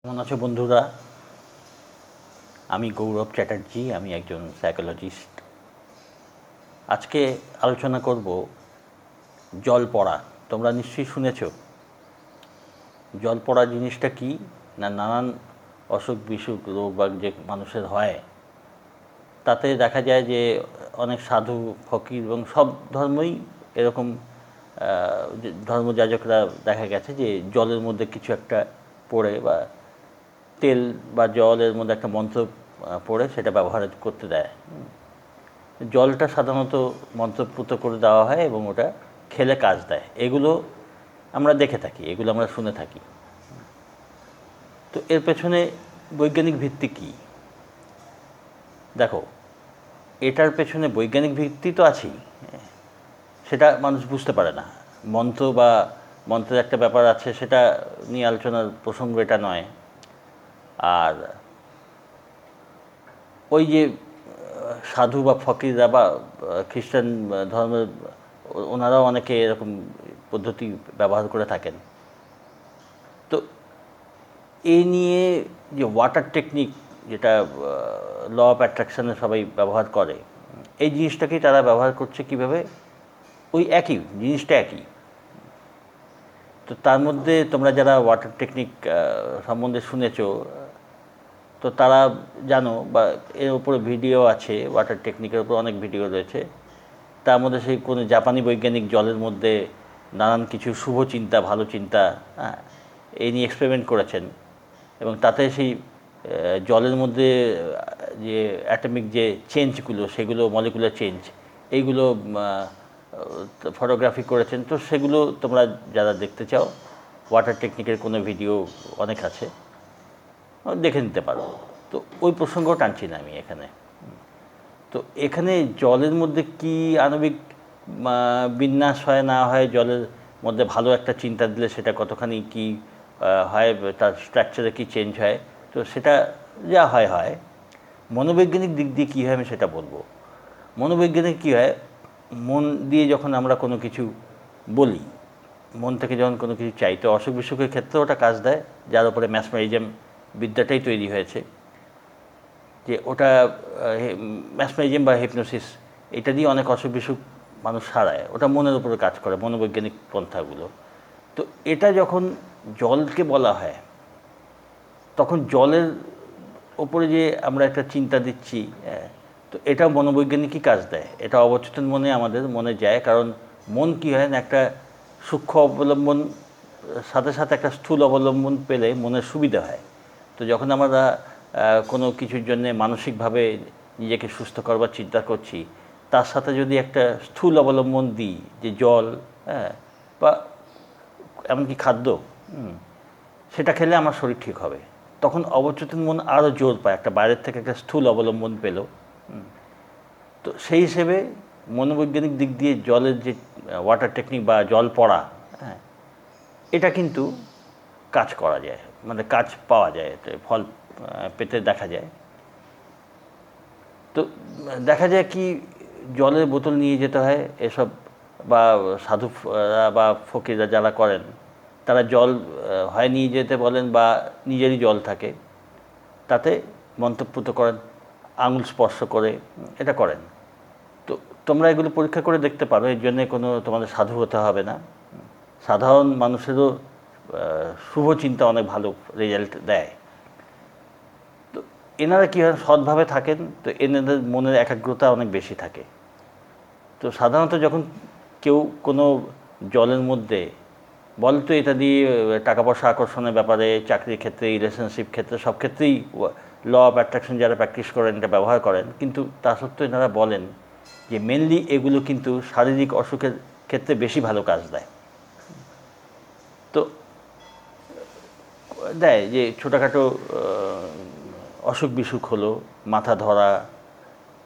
কেমন আছো বন্ধুরা? আমি গৌরব চ্যাটার্জি, আমি একজন সাইকোলজিস্ট। আজকে আলোচনা করব জল পড়া। তোমরা নিশ্চয়ই শুনেছ। জল পড়া জিনিসটা কি না, নানান অসুখ বিসুখ রোগ বা যে মানুষের হয়, তাতে দেখা যায় যে অনেক সাধু ফকির এবং সব ধর্মই এরকম ধর্মযাজকরা দেখা গেছে যে জলের মধ্যে কিছু একটা পড়ে বা তেল বা জলের মধ্যে একটা মন্ত্র পড়ে সেটা ব্যবহার করতে দেয়। জলটা সাধারণত মন্ত্রপুত করে দেওয়া হয় এবং ওটা খেলে কাজ দেয়। এগুলো আমরা দেখে থাকি, এগুলো আমরা শুনে থাকি। তো এর পেছনে বৈজ্ঞানিক ভিত্তি কী? দেখো, এটার পেছনে বৈজ্ঞানিক ভিত্তি তো আছেই, সেটা মানুষ বুঝতে পারে না। মন্ত্র বা মন্ত্রের একটা ব্যাপার আছে, সেটা নিয়ে আলোচনার প্রসঙ্গ এটা নয়। আর ওই যে সাধু বা ফকিররা বা খ্রিস্টান ধর্মের ওনারাও অনেকে এরকম পদ্ধতি ব্যবহার করে থাকেন। তো এই নিয়ে যে ওয়াটার টেকনিক, যেটা ল অফ অ্যাট্রাকশানে সবাই ব্যবহার করে, এই জিনিসটাকেই তারা ব্যবহার করছে কীভাবে? ওই একই জিনিসটা একই। তো তার মধ্যে তোমরা যারা ওয়াটার টেকনিক সম্বন্ধে শুনেছ, তো তারা জানো বা এর উপরে ভিডিও আছে, ওয়াটার টেকনিকের উপর অনেক ভিডিও রয়েছে। তার মধ্যে সেই কোনো জাপানি বৈজ্ঞানিক জলের মধ্যে নানান কিছু শুভ চিন্তা, ভালো চিন্তা, এই নিয়ে এক্সপেরিমেন্ট করেছেন এবং তাতে সেই জলের মধ্যে যে অ্যাটমিক যে চেঞ্জগুলো, সেগুলো মলিকুলার চেঞ্জ, এইগুলো ফটোগ্রাফি করেছেন। তো সেগুলো তোমরা যারা দেখতে চাও, ওয়াটার টেকনিকের কোনো ভিডিও অনেক আছে, দেখে নিতে পারো। তো ওই প্রসঙ্গ টানছি না আমি এখানে। তো এখানে জলের মধ্যে কি আণবিক বিন্যাস হয় না হয়, জলের মধ্যে ভালো একটা চিন্তা দিলে সেটা কতখানি কি হয়, তার স্ট্রাকচারে কি চেঞ্জ হয়, তো সেটা যা হয় হয়। মনোবৈজ্ঞানিক দিক দিয়ে কী হয় আমি সেটা বলবো। মনোবৈজ্ঞানিক কী হয়, মন দিয়ে যখন আমরা কোনো কিছু বলি, মন থেকে যখন কোনো কিছু চাই, তো অসুখ বিসুখের ক্ষেত্রে ওটা কাজ দেয়, যার উপরে ম্যাসমারিজম বিদ্যাটাই তৈরি হয়েছে। যে ওটা ম্যাসমারিজম বা হিপনোসিস, এটা দিয়ে অনেক অসুখ বিসুখ মানুষ সারায়, ওটা মনের উপরে কাজ করে, মনোবৈজ্ঞানিক পন্থাগুলো। তো এটা যখন জলকে বলা হয়, তখন জলের ওপরে যে আমরা একটা চিন্তা দিচ্ছি, তো এটা মনোবৈজ্ঞানিকই কাজ দেয়। এটা অবচেতন মনে আমাদের মনে যায়, কারণ মন কী হয় না, একটা সূক্ষ্ম অবলম্বন সাথে সাথে একটা স্থূল অবলম্বন পেলে মনের সুবিধা হয়। তো যখন আমরা কোনো কিছুর জন্যে মানসিকভাবে নিজেকে সুস্থ করবার চিন্তা করছি, তার সাথে যদি একটা স্থূল অবলম্বন দিই, যে জল, বা এমনকি খাদ্য, সেটা খেলে আমার শরীর ঠিক হবে, তখন অবচেতন মন আরও জোর পায়, একটা বাইরের থেকে একটা স্থূল অবলম্বন পেল। তো সেই হিসেবে মনোবৈজ্ঞানিক দিক দিয়ে জলের যে ওয়াটার টেকনিক বা জল পড়া, এটা কিন্তু কাজ করা যায়, মানে কাজ পাওয়া যায়, ফল পেতে দেখা যায়। তো দেখা যায় কি, জলের বোতল নিয়ে যেতে হয় এসব, বা সাধুরা বা ফকিররা যারা করেন, তারা জল হয় নিয়ে যেতে বলেন বা নিজেরই জল থাকে, তাতে মন্ত্রপুত করেন, আঙুল স্পর্শ করে এটা করেন। তো তোমরা এগুলো পরীক্ষা করে দেখতে পারো, এর জন্যে কোনো তোমাদের সাধু হতে হবে না। সাধারণ মানুষেরও শুভ চিন্তা অনেক ভালো রেজাল্ট দেয়। তো এনারা কী হয়, সৎভাবে থাকেন, তো এনাদের মনের একাগ্রতা অনেক বেশি থাকে। তো সাধারণত যখন কেউ কোনো জলের মধ্যে, বলতো এটা দিয়ে টাকা পয়সা আকর্ষণের ব্যাপারে, চাকরির ক্ষেত্রে, রিলেশনশিপ ক্ষেত্রে, সব ক্ষেত্রেই ল অফ অ্যাট্রাকশন যারা প্র্যাকটিস করেন, এটা ব্যবহার করেন, কিন্তু তা সত্ত্বেও এনারা বলেন যে মেনলি এগুলো কিন্তু শারীরিক অসুখের ক্ষেত্রে বেশি ভালো কাজ দেয়। তো দেয় যে ছোটোখাটো অসুখ বিসুখ হলো, মাথা ধরা,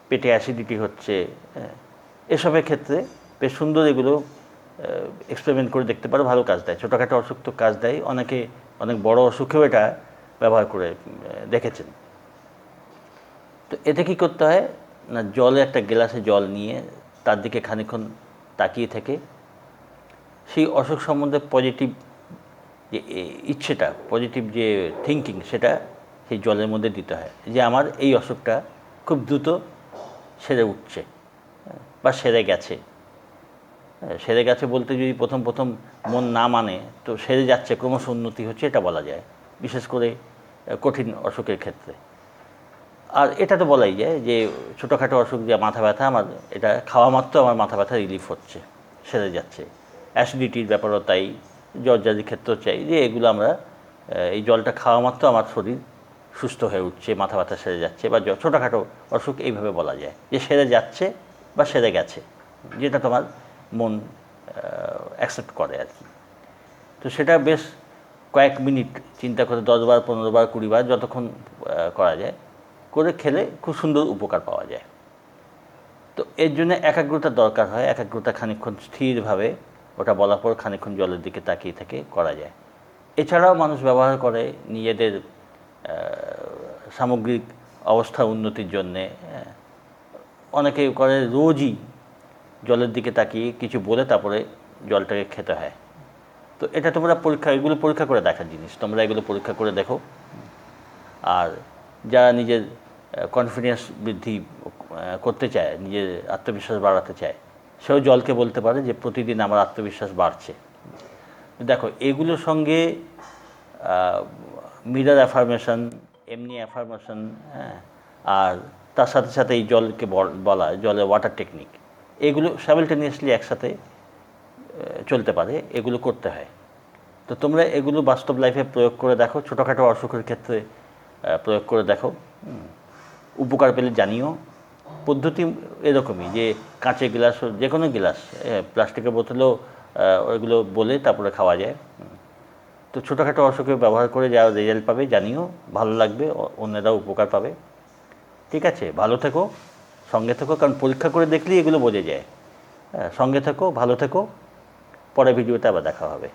পেটে অ্যাসিডিটি হচ্ছে, এসবের ক্ষেত্রে বেশ সুন্দর, এগুলো এক্সপেরিমেন্ট করে দেখতে পারো, ভালো কাজ দেয়। ছোটোখাটো অসুখ তো কাজ দেয়, অনেকে অনেক বড় অসুখেও এটা ব্যবহার করে দেখেছেন। তো এতে কী করতে হয় না, জলে একটা গ্লাসে জল নিয়ে তার দিকে খানিকক্ষণ তাকিয়ে থেকে সেই অসুখ সম্বন্ধে পজিটিভ যে ইচ্ছেটা, পজিটিভ যে থিঙ্কিং, সেটা সেই জলের মধ্যে দিতে হয় যে আমার এই অসুখটা খুব দ্রুত সেরে উঠছে বা সেরে গেছে। সেরে গেছে বলতে যদি প্রথম প্রথম মন না মানে, তো সেরে যাচ্ছে, ক্রমশ উন্নতি হচ্ছে, এটা বলা যায়, বিশেষ করে কঠিন অসুখের ক্ষেত্রে। আর এটা তো বলাই যায় যে ছোটোখাটো অসুখ, যে মাথা ব্যথা, আমার এটা খাওয়া মাত্র আমার মাথা ব্যথা রিলিফ হচ্ছে, সেরে যাচ্ছে। অ্যাসিডিটির ব্যাপারও তাই, জ্বরজারির ক্ষেত্রেও চাই যে এগুলো আমরা এই জলটা খাওয়া মাত্র আমার শরীর সুস্থ হয়ে উঠছে, মাথা ব্যথা সেরে যাচ্ছে, বা ছোটোখাটো অসুখ এইভাবে বলা যায় যে সেরে যাচ্ছে বা সেরে গেছে, যেটা তোমার মন অ্যাকসেপ্ট করে আর কি। তো সেটা বেশ কয়েক মিনিট চিন্তা করে 10 বার, 15 বার, 20 বার, যতক্ষণ করা যায় করে খেলে খুব সুন্দর উপকার পাওয়া যায়। তো এর জন্য একাগ্রতার দরকার হয়, একাগ্রতা খানিকক্ষণ স্থিরভাবে ওটা বলার পর খানিকক্ষণ জলের দিকে তাকিয়ে থেকে করা যায়। এছাড়াও মানুষ ব্যবহার করে নিজেদের সামগ্রিক অবস্থা উন্নতির জন্যে। অনেকে করে রোজই জলের দিকে তাকিয়ে কিছু বলে তারপরে জলটাকে খেতে হয়। তো এটা তোমরা এগুলো পরীক্ষা করে দেখার জিনিস, তোমরা এগুলো পরীক্ষা করে দেখো। আর যারা নিজের কনফিডেন্স বৃদ্ধি করতে চায়, নিজের আত্মবিশ্বাস বাড়াতে চায়, সেও জলকে বলতে পারে যে প্রতিদিন আমার আত্মবিশ্বাস বাড়ছে। দেখো, এগুলোর সঙ্গে মিরর অ্যাফার্মেশন, এমনি অ্যাফার্মেশন, হ্যাঁ, আর তার সাথে সাথে এই জলকে বলা, জলের ওয়াটার টেকনিক, এগুলো সাইমালটেনিয়াসলি একসাথে চলতে পারে, এগুলো করতে হয়। তো তোমরা এগুলো বাস্তব লাইফে প্রয়োগ করে দেখো, ছোটোখাটো অসুখের ক্ষেত্রে প্রয়োগ করে দেখো, উপকার পেলে জানিও। পদ্ধতি এরকমই, যে কাঁচের গ্লাস, যে কোনো গ্লাস, প্লাস্টিকের বোতলেও ওইগুলো বলে তারপরে খাওয়া যায়। তো ছোটোখাটো অসুখে ব্যবহার করে যারা রেজাল্ট পাবে জানিও, ভালো লাগবে, অন্যরাও উপকার পাবে। ঠিক আছে, ভালো থেকো, সঙ্গে থেকো, কারণ পরীক্ষা করে দেখলেই এগুলো বোঝা যায়। সঙ্গে থেকো, ভালো থেকো, পরে ভিডিওতে আবার দেখা হবে।